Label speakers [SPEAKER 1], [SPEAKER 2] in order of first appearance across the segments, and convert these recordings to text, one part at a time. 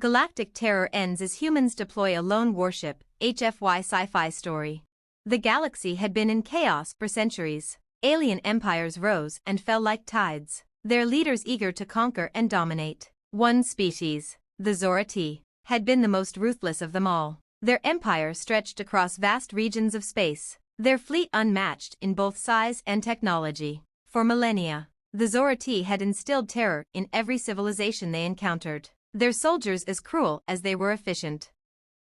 [SPEAKER 1] Galactic terror ends as humans deploy a lone warship, HFY sci-fi story. The galaxy had been in chaos for centuries. Alien empires rose and fell like tides, their leaders eager to conquer and dominate. One species, the Zora-T, had been the most ruthless of them all. Their empire stretched across vast regions of space, their fleet unmatched in both size and technology. For millennia, the Zora-T had instilled terror in every civilization they encountered, their soldiers as cruel as they were efficient.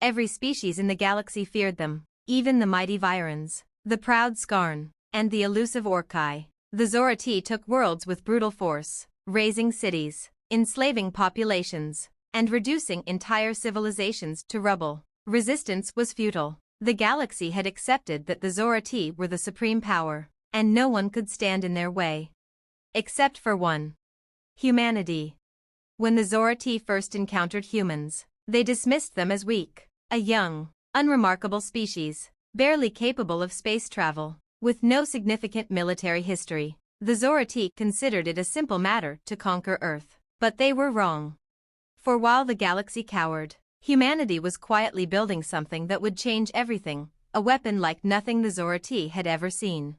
[SPEAKER 1] Every species in the galaxy feared them, even the mighty Virans, the proud Skarn, and the elusive Orkai. The Zora-T took worlds with brutal force, razing cities, enslaving populations, and reducing entire civilizations to rubble. Resistance was futile. The galaxy had accepted that the Zora-T were the supreme power, and no one could stand in their way. Except for one. Humanity. When the Zora-T first encountered humans, they dismissed them as weak, a young, unremarkable species, barely capable of space travel, with no significant military history. The Zora-T considered it a simple matter to conquer Earth. But they were wrong. For while the galaxy cowered, humanity was quietly building something that would change everything, a weapon like nothing the Zora-T had ever seen.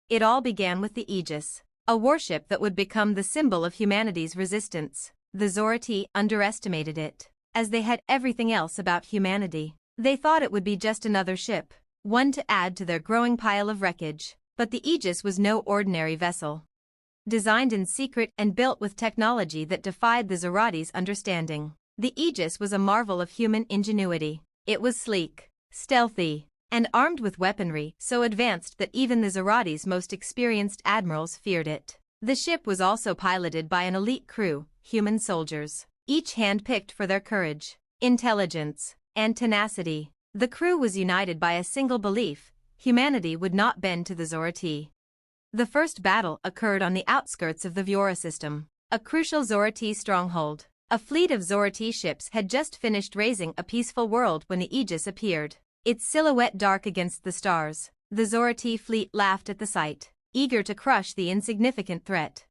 [SPEAKER 1] It all began with the Egis, a warship that would become the symbol of humanity's resistance. The Zora-T underestimated it, as they had everything else about humanity. They thought it would be just another ship, one to add to their growing pile of wreckage. But the Egis was no ordinary vessel. Designed in secret and built with technology that defied the Zora-T's understanding, the Egis was a marvel of human ingenuity. It was sleek, stealthy, and armed with weaponry so advanced that even the Zora-T's most experienced admirals feared it. The ship was also piloted by an elite crew, human soldiers, each hand-picked for their courage, intelligence, and tenacity. The crew was united by a single belief: humanity would not bend to the Zora-T. The first battle occurred on the outskirts of the Viora system, a crucial Zora-T stronghold. A fleet of Zora-T ships had just finished razing a peaceful world when the Egis appeared, its silhouette dark against the stars. The Zora-T fleet laughed at the sight, eager to crush the insignificant threat.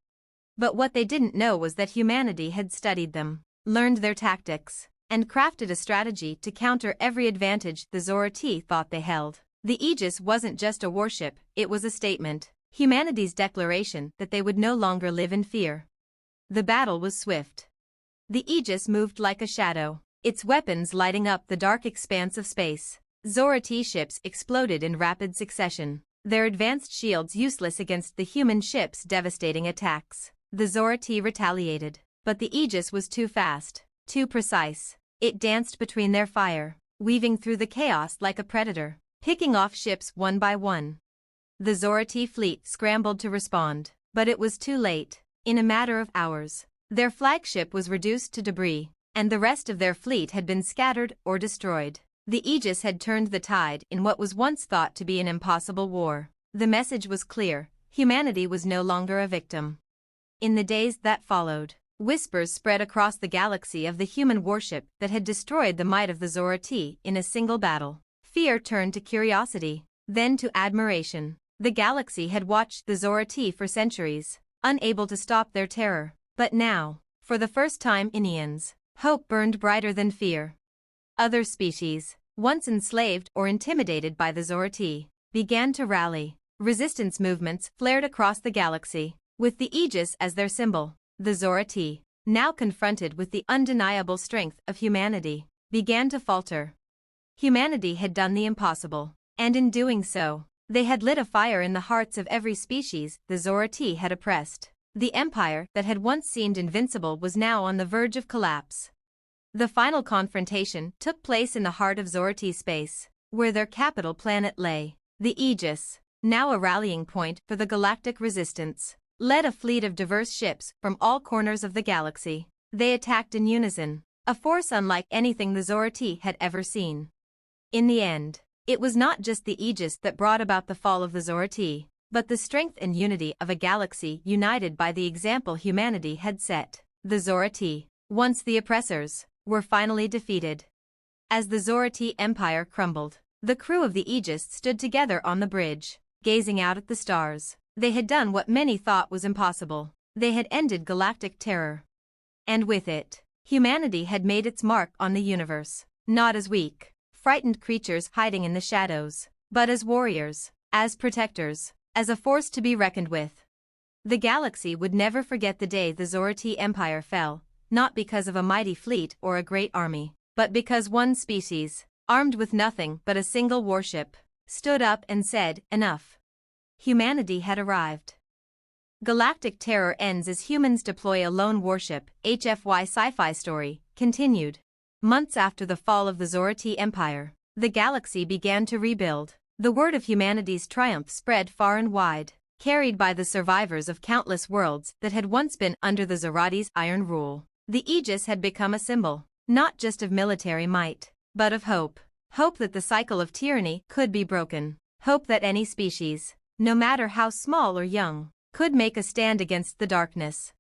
[SPEAKER 1] But what they didn't know was that humanity had studied them, learned their tactics, and crafted a strategy to counter every advantage the Zora-T thought they held. The Egis wasn't just a warship, it was a statement, humanity's declaration that they would no longer live in fear. The battle was swift. The Egis moved like a shadow, its weapons lighting up the dark expanse of space. Zora-T ships exploded in rapid succession, their advanced shields useless against the human ships' devastating attacks. The Zora-T retaliated, but the Egis was too fast, too precise. It danced between their fire, weaving through the chaos like a predator, picking off ships one by one. The Zora-T fleet scrambled to respond, but it was too late. In a matter of hours, their flagship was reduced to debris, and the rest of their fleet had been scattered or destroyed. The Egis had turned the tide in what was once thought to be an impossible war. The message was clear: humanity was no longer a victim. In the days that followed, whispers spread across the galaxy of the human warship that had destroyed the might of the Zora-T in a single battle. Fear turned to curiosity, then to admiration. The galaxy had watched the Zora-T for centuries, unable to stop their terror. But now, for the first time in eons, hope burned brighter than fear. Other species, once enslaved or intimidated by the Zora-T, began to rally. Resistance movements flared across the galaxy, with the Egis as their symbol. The Zora-T, now confronted with the undeniable strength of humanity, began to falter. Humanity had done the impossible, and in doing so, they had lit a fire in the hearts of every species the Zora-T had oppressed. The empire that had once seemed invincible was now on the verge of collapse. The final confrontation took place in the heart of Zora-T space, where their capital planet lay. The Egis, now a rallying point for the galactic resistance, led a fleet of diverse ships from all corners of the galaxy. They attacked in unison, a force unlike anything the Zora-T had ever seen. In the end, it was not just the Egis that brought about the fall of the Zora-T, but the strength and unity of a galaxy united by the example humanity had set. The Zora-T, once the oppressors, were finally defeated. As the Zora-T empire crumbled, the crew of the Egis stood together on the bridge, gazing out at the stars. They had done what many thought was impossible. They had ended galactic terror. And with it, Humanity had made its mark on the universe, not as weak, frightened creatures hiding in the shadows, but as warriors, as protectors, as a force to be reckoned with. The galaxy would never forget the day the Zorati Empire fell, not because of a mighty fleet or a great army, but because one species, armed with nothing but a single warship, stood up and said, "Enough." Humanity had arrived. Galactic terror ends as humans deploy a lone warship. HFY Sci-Fi story continued. Months after the fall of the Zorati Empire, the galaxy began to rebuild. The word of humanity's triumph spread far and wide, carried by the survivors of countless worlds that had once been under the Zorati's iron rule. The Egis had become a symbol, not just of military might, but of hope. Hope that the cycle of tyranny could be broken. Hope that any species, no matter how small or young, could make a stand against the darkness.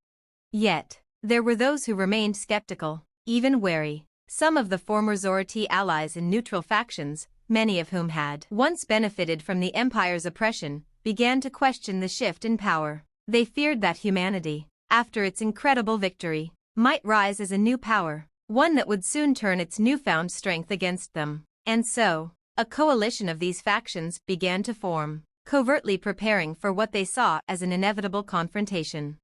[SPEAKER 1] Yet, there were those who remained skeptical, even wary. Some of the former Zorati allies in neutral factions, many of whom had once benefited from the Empire's oppression, began to question the shift in power. They feared that humanity, after its incredible victory, might rise as a new power, one that would soon turn its newfound strength against them. And so, a coalition of these factions began to form, covertly preparing for what they saw as an inevitable confrontation.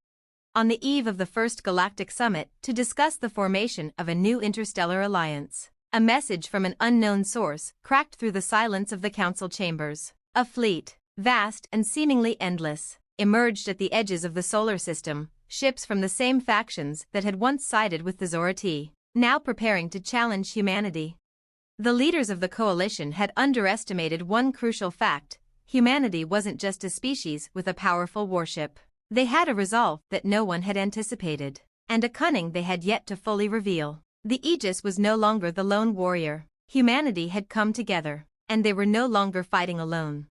[SPEAKER 1] On the eve of the First Galactic Summit, to discuss the formation of a new interstellar alliance, a message from an unknown source cracked through the silence of the council chambers. A fleet, vast and seemingly endless, emerged at the edges of the solar system, ships from the same factions that had once sided with the Zorati, now preparing to challenge humanity. The leaders of the coalition had underestimated one crucial fact: humanity wasn't just a species with a powerful warship. They had a resolve that no one had anticipated, and a cunning they had yet to fully reveal. The Aegis was no longer the lone warrior. Humanity had come together, and they were no longer fighting alone.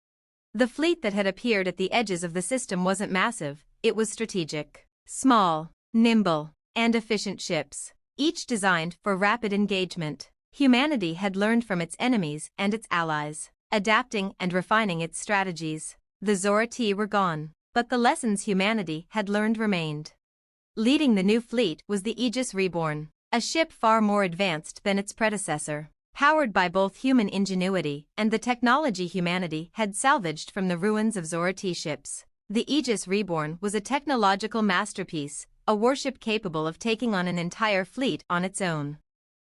[SPEAKER 1] The fleet that had appeared at the edges of the system wasn't massive, it was strategic. Small, nimble, and efficient ships, each designed for rapid engagement. Humanity had learned from its enemies and its allies, adapting and refining its strategies. The Zorati were gone, but the lessons humanity had learned remained. Leading the new fleet was the Aegis Reborn, a ship far more advanced than its predecessor, powered by both human ingenuity and the technology humanity had salvaged from the ruins of Zorati ships. The Aegis Reborn was a technological masterpiece, a warship capable of taking on an entire fleet on its own.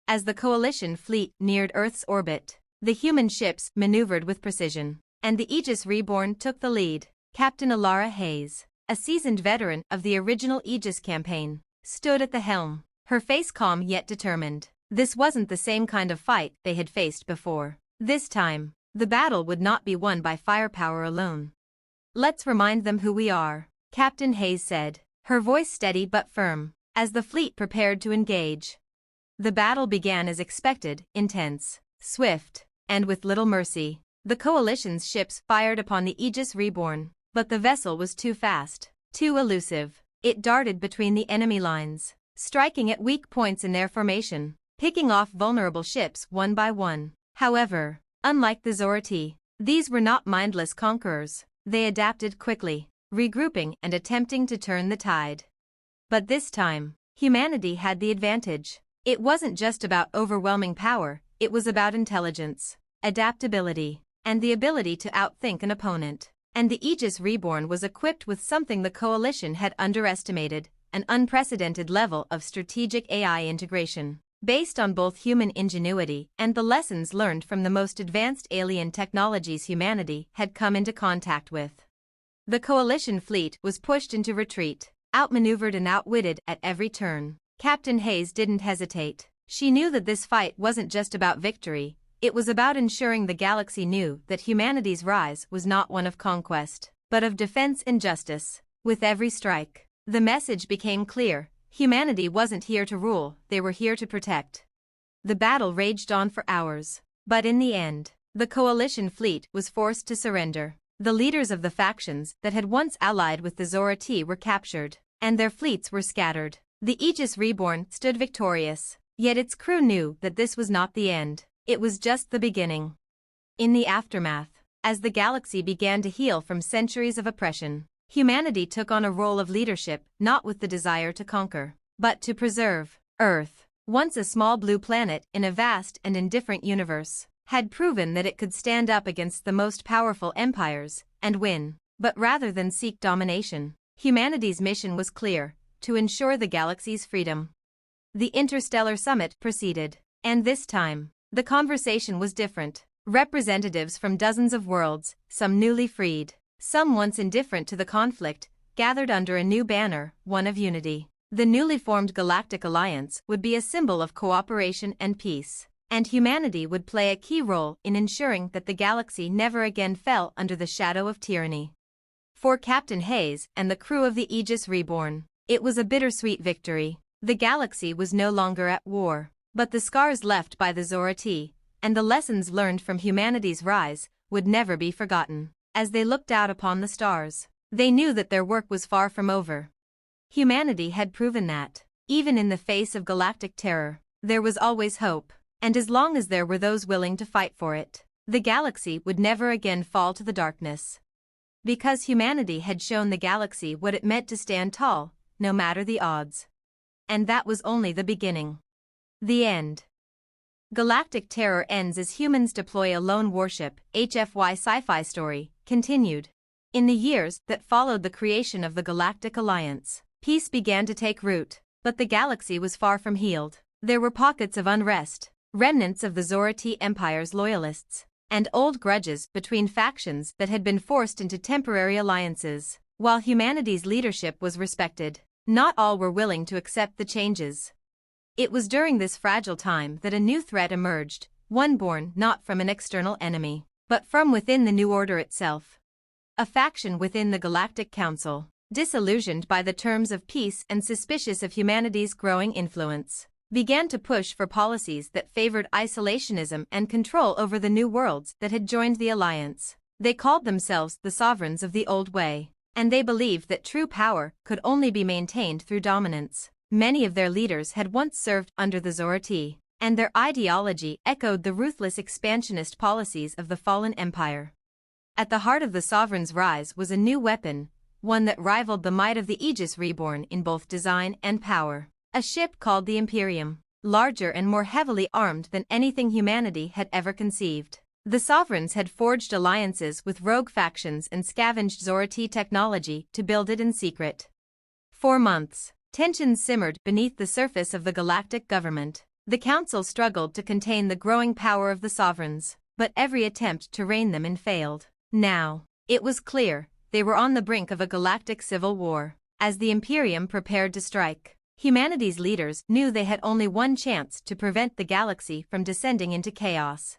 [SPEAKER 1] As the coalition fleet neared Earth's orbit, the human ships maneuvered with precision, and the Aegis Reborn took the lead. Captain Alara Hayes, a seasoned veteran of the original Aegis campaign, stood at the helm, her face calm yet determined. This wasn't the same kind of fight they had faced before. This time, the battle would not be won by firepower alone. "Let's remind them who we are," Captain Hayes said, her voice steady but firm, as the fleet prepared to engage. The battle began as expected, intense, swift, and with little mercy. The coalition's ships fired upon the Aegis Reborn, but the vessel was too fast, too elusive. It darted between the enemy lines, striking at weak points in their formation, picking off vulnerable ships one by one. However, unlike the Zorati, these were not mindless conquerors. They adapted quickly, regrouping and attempting to turn the tide. But this time, humanity had the advantage. It wasn't just about overwhelming power, it was about intelligence, adaptability, and the ability to outthink an opponent. And the Aegis Reborn was equipped with something the coalition had underestimated: an unprecedented level of strategic AI integration, based on both human ingenuity and the lessons learned from the most advanced alien technologies humanity had come into contact with. The coalition fleet was pushed into retreat, outmaneuvered and outwitted at every turn. Captain Hayes didn't hesitate. She knew that this fight wasn't just about victory, it was about ensuring the galaxy knew that humanity's rise was not one of conquest, but of defense and justice. With every strike, the message became clear: humanity wasn't here to rule, they were here to protect. The battle raged on for hours, but in the end, the coalition fleet was forced to surrender. The leaders of the factions that had once allied with the Zorati were captured, and their fleets were scattered. The Aegis Reborn stood victorious, yet its crew knew that this was not the end. It was just the beginning. In the aftermath, as the galaxy began to heal from centuries of oppression, humanity took on a role of leadership, not with the desire to conquer, but to preserve. Earth, once a small blue planet in a vast and indifferent universe, had proven that it could stand up against the most powerful empires and win. But rather than seek domination, humanity's mission was clear: to ensure the galaxy's freedom. The Interstellar Summit proceeded, and this time, the conversation was different. Representatives from dozens of worlds, some newly freed, some once indifferent to the conflict, gathered under a new banner, one of unity. The newly formed Galactic Alliance would be a symbol of cooperation and peace, and humanity would play a key role in ensuring that the galaxy never again fell under the shadow of tyranny. For Captain Hayes and the crew of the Egis Reborn, it was a bittersweet victory. The galaxy was no longer at war, but the scars left by the Zorati, and the lessons learned from humanity's rise, would never be forgotten. As they looked out upon the stars, they knew that their work was far from over. Humanity had proven that, even in the face of galactic terror, there was always hope, and as long as there were those willing to fight for it, the galaxy would never again fall to the darkness. Because humanity had shown the galaxy what it meant to stand tall, no matter the odds. And that was only the beginning. The end. Galactic terror ends as humans deploy a lone warship. HFY Sci-Fi story continued. In the years that followed the creation of the Galactic Alliance, peace began to take root, but the galaxy was far from healed. There were pockets of unrest, remnants of the Zorati Empire's loyalists, and old grudges between factions that had been forced into temporary alliances. While humanity's leadership was respected, not all were willing to accept the changes. It was during this fragile time that a new threat emerged, one born not from an external enemy, but from within the new order itself. A faction within the Galactic Council, disillusioned by the terms of peace and suspicious of humanity's growing influence, began to push for policies that favored isolationism and control over the new worlds that had joined the alliance. They called themselves the sovereigns of the old way, and they believed that true power could only be maintained through dominance. Many of their leaders had once served under the Zorati, and their ideology echoed the ruthless expansionist policies of the fallen empire. At the heart of the sovereign's rise was a new weapon, one that rivaled the might of the Egis Reborn in both design and power. A ship called the Imperium, larger and more heavily armed than anything humanity had ever conceived. The sovereigns had forged alliances with rogue factions and scavenged Zorati technology to build it in secret. For months, tensions simmered beneath the surface of the galactic government. The council struggled to contain the growing power of the sovereigns, but every attempt to rein them in failed. Now, it was clear, they were on the brink of a galactic civil war. As the Imperium prepared to strike, humanity's leaders knew they had only one chance to prevent the galaxy from descending into chaos.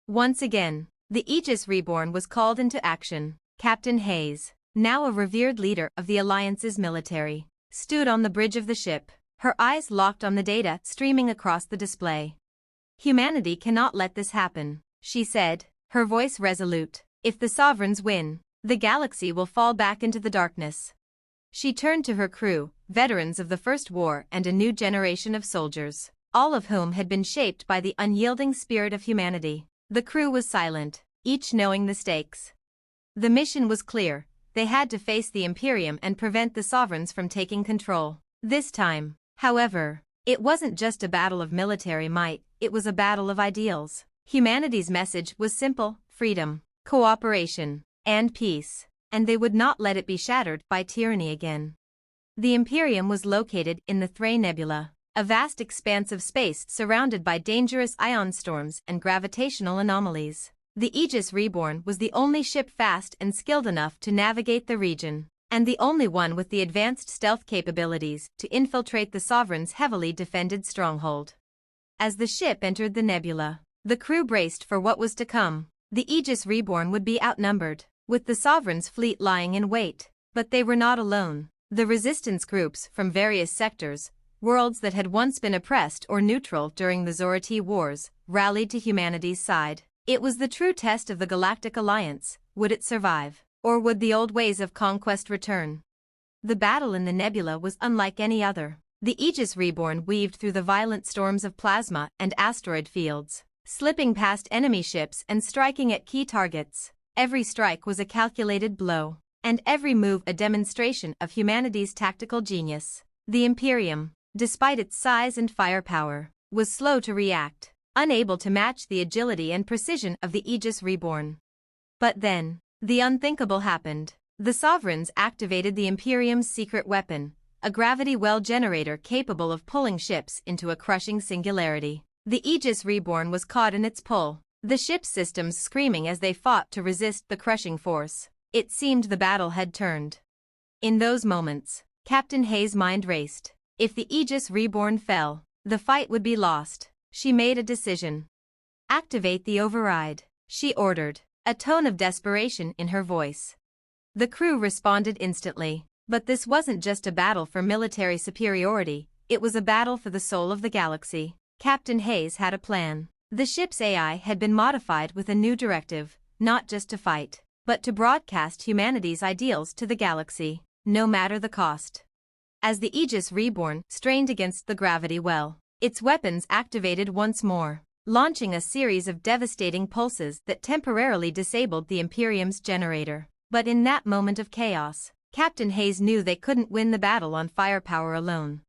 [SPEAKER 1] Once again, the Aegis Reborn was called into action. Captain Hayes, now a revered leader of the Alliance's military, stood on the bridge of the ship, her eyes locked on the data streaming across the display. "Humanity cannot let this happen," she said, her voice resolute. "If the sovereigns win, the galaxy will fall back into the darkness." She turned to her crew, veterans of the First War and a new generation of soldiers, all of whom had been shaped by the unyielding spirit of humanity. The crew was silent, each knowing the stakes. The mission was clear: they had to face the Imperium and prevent the sovereigns from taking control. This time, however, it wasn't just a battle of military might, it was a battle of ideals. Humanity's message was simple: freedom, cooperation, and peace, and they would not let it be shattered by tyranny again. The Imperium was located in the Thray Nebula, a vast expanse of space surrounded by dangerous ion storms and gravitational anomalies. The Aegis Reborn was the only ship fast and skilled enough to navigate the region, and the only one with the advanced stealth capabilities to infiltrate the Sovereign's heavily defended stronghold. As the ship entered the nebula, the crew braced for what was to come. The Aegis Reborn would be outnumbered, with the Sovereign's fleet lying in wait. But they were not alone. The resistance groups from various sectors, worlds that had once been oppressed or neutral during the Zorati Wars, rallied to humanity's side. It was the true test of the Galactic Alliance: would it survive, or would the old ways of conquest return? The battle in the nebula was unlike any other. The Aegis Reborn weaved through the violent storms of plasma and asteroid fields, slipping past enemy ships and striking at key targets. Every strike was a calculated blow, and every move a demonstration of humanity's tactical genius. The Imperium, despite its size and firepower, was slow to react, unable to match the agility and precision of the Egis Reborn. But then, the unthinkable happened. The Sovereigns activated the Imperium's secret weapon, a gravity well generator capable of pulling ships into a crushing singularity. The Egis Reborn was caught in its pull, the ship's systems screaming as they fought to resist the crushing force. It seemed the battle had turned. In those moments, Captain Hayes' mind raced. If the Egis Reborn fell, the fight would be lost. She made a decision. "Activate the override," she ordered, a tone of desperation in her voice. The crew responded instantly, but this wasn't just a battle for military superiority, it was a battle for the soul of the galaxy. Captain Hayes had a plan. The ship's AI had been modified with a new directive, not just to fight, but to broadcast humanity's ideals to the galaxy, no matter the cost. As the Egis Reborn strained against the gravity well, its weapons activated once more, launching a series of devastating pulses that temporarily disabled the Imperium's generator. But in that moment of chaos, Captain Hayes knew they couldn't win the battle on firepower alone.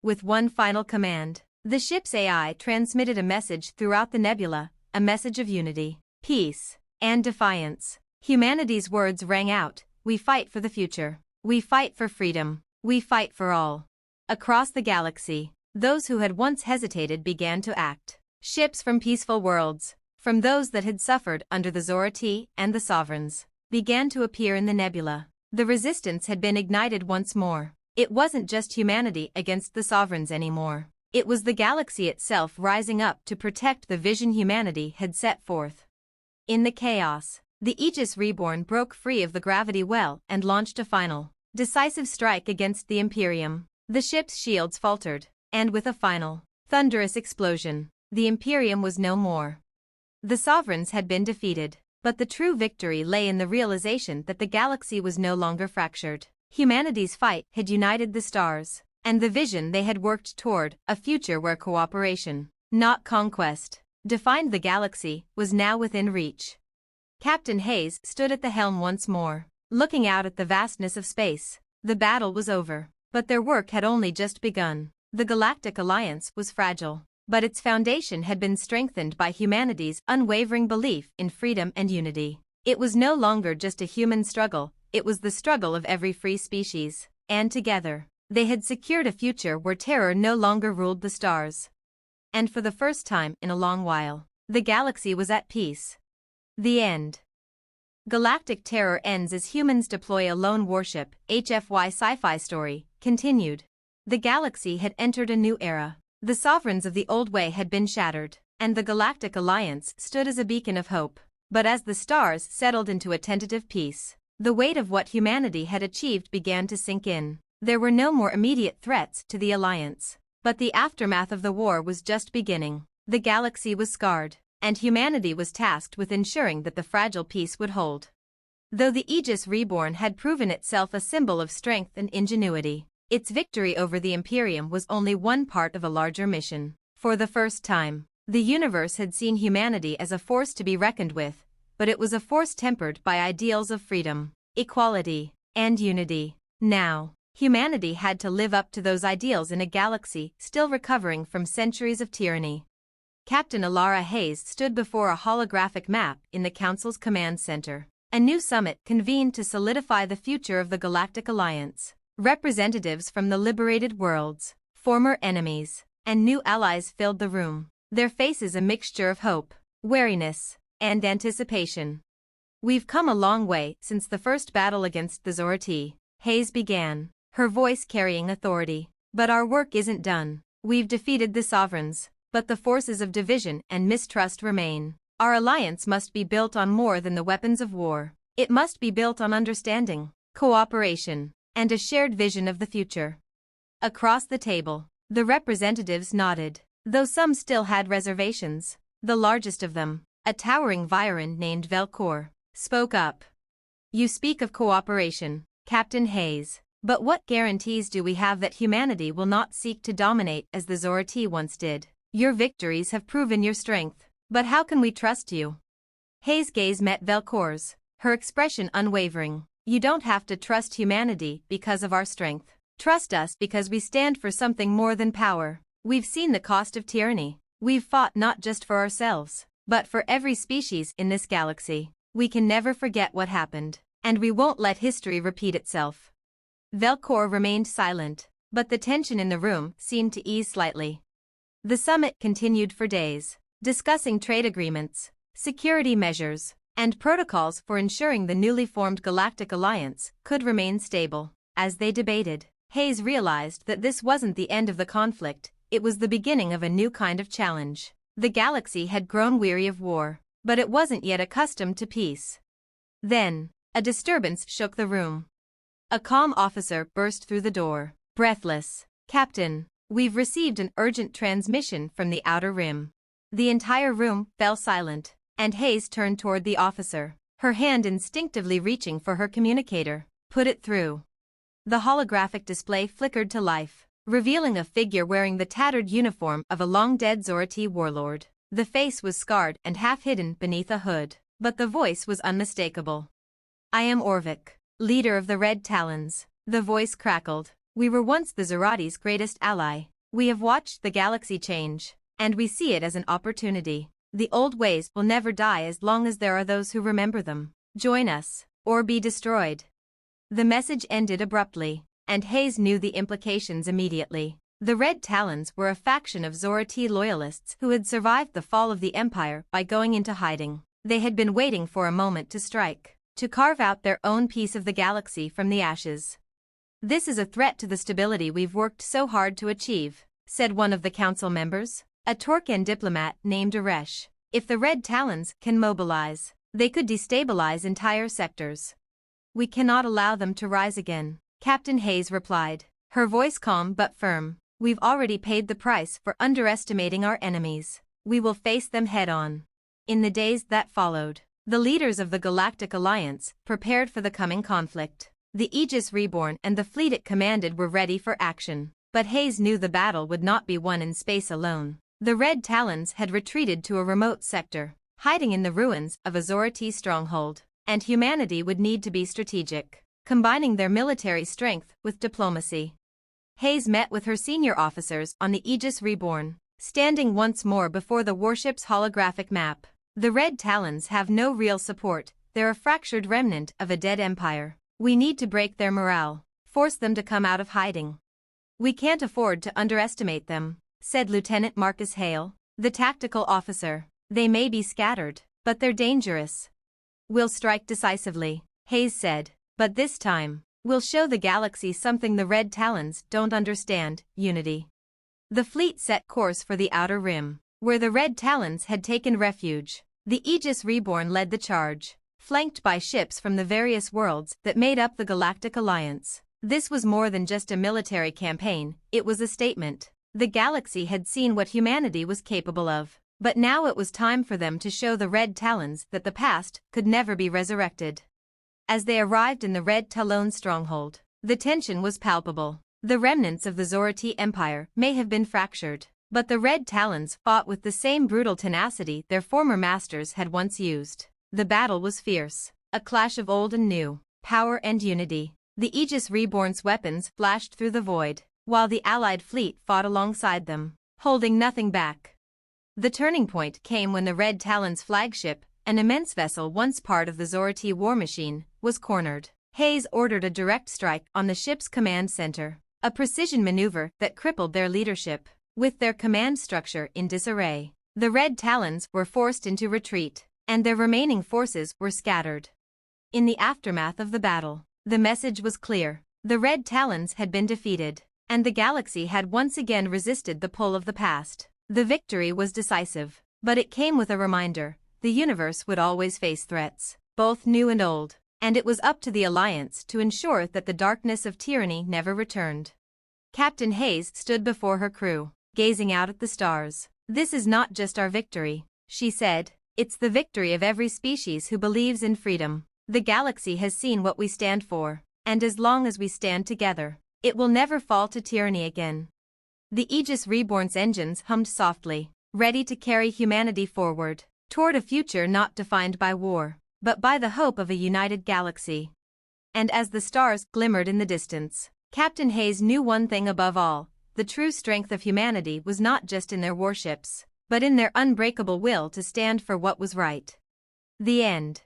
[SPEAKER 1] With one final command, the ship's AI transmitted a message throughout the nebula, a message of unity, peace, and defiance. Humanity's words rang out: "We fight for the future. We fight for freedom. We fight for all." Across the galaxy, those who had once hesitated began to act. Ships from peaceful worlds, from those that had suffered under the Zorati and the Sovereigns, began to appear in the nebula. The resistance had been ignited once more. It wasn't just humanity against the Sovereigns anymore. It was the galaxy itself rising up to protect the vision humanity had set forth. In the chaos, the Egis Reborn broke free of the gravity well and launched a final, decisive strike against the Imperium. The ship's shields faltered, and with a final, thunderous explosion, the Imperium was no more. The Sovereigns had been defeated. But the true victory lay in the realization that the galaxy was no longer fractured. Humanity's fight had united the stars, and the vision they had worked toward, a future where cooperation, not conquest, defined the galaxy, was now within reach. Captain Hayes stood at the helm once more, looking out at the vastness of space. The battle was over, but their work had only just begun. The Galactic Alliance was fragile, but its foundation had been strengthened by humanity's unwavering belief in freedom and unity. It was no longer just a human struggle, it was the struggle of every free species, and together, they had secured a future where terror no longer ruled the stars. And for the first time in a long while, the galaxy was at peace. The end. Galactic terror ends as humans deploy a lone warship. HFY Sci-Fi story continued. The galaxy had entered a new era. The Sovereigns of the old way had been shattered, and the Galactic Alliance stood as a beacon of hope. But as the stars settled into a tentative peace, the weight of what humanity had achieved began to sink in. There were no more immediate threats to the Alliance, but the aftermath of the war was just beginning. The galaxy was scarred, and humanity was tasked with ensuring that the fragile peace would hold. Though the Egis Reborn had proven itself a symbol of strength and ingenuity, its victory over the Imperium was only one part of a larger mission. For the first time, the universe had seen humanity as a force to be reckoned with, but it was a force tempered by ideals of freedom, equality, and unity. Now, humanity had to live up to those ideals in a galaxy still recovering from centuries of tyranny. Captain Alara Hayes stood before a holographic map in the Council's command center. A new summit convened to solidify the future of the Galactic Alliance. Representatives from the liberated worlds, former enemies, and new allies filled the room, their faces a mixture of hope, wariness, and anticipation. "We've come a long way since the first battle against the Zorati," Hayes began, her voice carrying authority. "But our work isn't done. We've defeated the Sovereigns, but the forces of division and mistrust remain. Our alliance must be built on more than the weapons of war. It must be built on understanding, cooperation, and a shared vision of the future." Across the table, the representatives nodded, though some still had reservations. The largest of them, a towering Viren named Velcor, spoke up. "You speak of cooperation, Captain Hayes, but what guarantees do we have that humanity will not seek to dominate as the Zorati once did? Your victories have proven your strength, but how can we trust you?" Hayes' gaze met Velcor's, her expression unwavering. "You don't have to trust humanity because of our strength. Trust us because we stand for something more than power. We've seen the cost of tyranny. We've fought not just for ourselves, but for every species in this galaxy. We can never forget what happened, and we won't let history repeat itself." Velcor remained silent, but the tension in the room seemed to ease slightly. The summit continued for days, discussing trade agreements, security measures, and protocols for ensuring the newly formed Galactic Alliance could remain stable. As they debated, Hayes realized that this wasn't the end of the conflict, it was the beginning of a new kind of challenge. The galaxy had grown weary of war, but it wasn't yet accustomed to peace. Then, a disturbance shook the room. A calm officer burst through the door, breathless. "Captain, we've received an urgent transmission from the Outer Rim." The entire room fell silent, and Hayes turned toward the officer, her hand instinctively reaching for her communicator. "Put it through." The holographic display flickered to life, revealing a figure wearing the tattered uniform of a long-dead Zorati warlord. The face was scarred and half-hidden beneath a hood, but the voice was unmistakable. "I am Orvik, leader of the Red Talons." The voice crackled. "We were once the Zorati's greatest ally. We have watched the galaxy change, and we see it as an opportunity. The old ways will never die as long as there are those who remember them. Join us, or be destroyed." The message ended abruptly, and Hayes knew the implications immediately. The Red Talons were a faction of Zorati loyalists who had survived the fall of the Empire by going into hiding. They had been waiting for a moment to strike, to carve out their own piece of the galaxy from the ashes. "This is a threat to the stability we've worked so hard to achieve," said one of the council members, a Torcan diplomat named Aresh. "If the Red Talons can mobilize, they could destabilize entire sectors. We cannot allow them to rise again," Captain Hayes replied, her voice calm but firm. "We've already paid the price for underestimating our enemies. We will face them head-on." In the days that followed, the leaders of the Galactic Alliance prepared for the coming conflict. The Egis Reborn and the fleet it commanded were ready for action, but Hayes knew the battle would not be won in space alone. The Red Talons had retreated to a remote sector, hiding in the ruins of a Zorati stronghold, and humanity would need to be strategic, combining their military strength with diplomacy. Hayes met with her senior officers on the Egis Reborn, standing once more before the warship's holographic map. "The Red Talons have no real support, they're a fractured remnant of a dead empire. We need to break their morale, force them to come out of hiding." "We can't afford to underestimate them," said Lieutenant Marcus Hale, the tactical officer. "They may be scattered, but they're dangerous." "We'll strike decisively," Hayes said, "but this time, we'll show the galaxy something the Red Talons don't understand: unity." The fleet set course for the Outer Rim, where the Red Talons had taken refuge. The Egis Reborn led the charge, flanked by ships from the various worlds that made up the Galactic Alliance. This was more than just a military campaign, it was a statement. The galaxy had seen what humanity was capable of, but now it was time for them to show the Red Talons that the past could never be resurrected. As they arrived in the Red Talon stronghold, the tension was palpable. The remnants of the Zorati Empire may have been fractured, but the Red Talons fought with the same brutal tenacity their former masters had once used. The battle was fierce, a clash of old and new, power and unity. The Egis Reborn's weapons flashed through the void, while the Allied fleet fought alongside them, holding nothing back. The turning point came when the Red Talon's flagship, an immense vessel once part of the Zorati war machine, was cornered. Hayes ordered a direct strike on the ship's command center, a precision maneuver that crippled their leadership. With their command structure in disarray, the Red Talons were forced into retreat, and their remaining forces were scattered. In the aftermath of the battle, the message was clear: the Red Talons had been defeated, and the galaxy had once again resisted the pull of the past. The victory was decisive, but it came with a reminder: the universe would always face threats, both new and old, and it was up to the Alliance to ensure that the darkness of tyranny never returned. Captain Hayes stood before her crew, gazing out at the stars. "This is not just our victory," she said, "it's the victory of every species who believes in freedom. The galaxy has seen what we stand for, and as long as we stand together, it will never fall to tyranny again." The Egis Reborn's engines hummed softly, ready to carry humanity forward, toward a future not defined by war, but by the hope of a united galaxy. And as the stars glimmered in the distance, Captain Hayes knew one thing above all: the true strength of humanity was not just in their warships, but in their unbreakable will to stand for what was right. The end.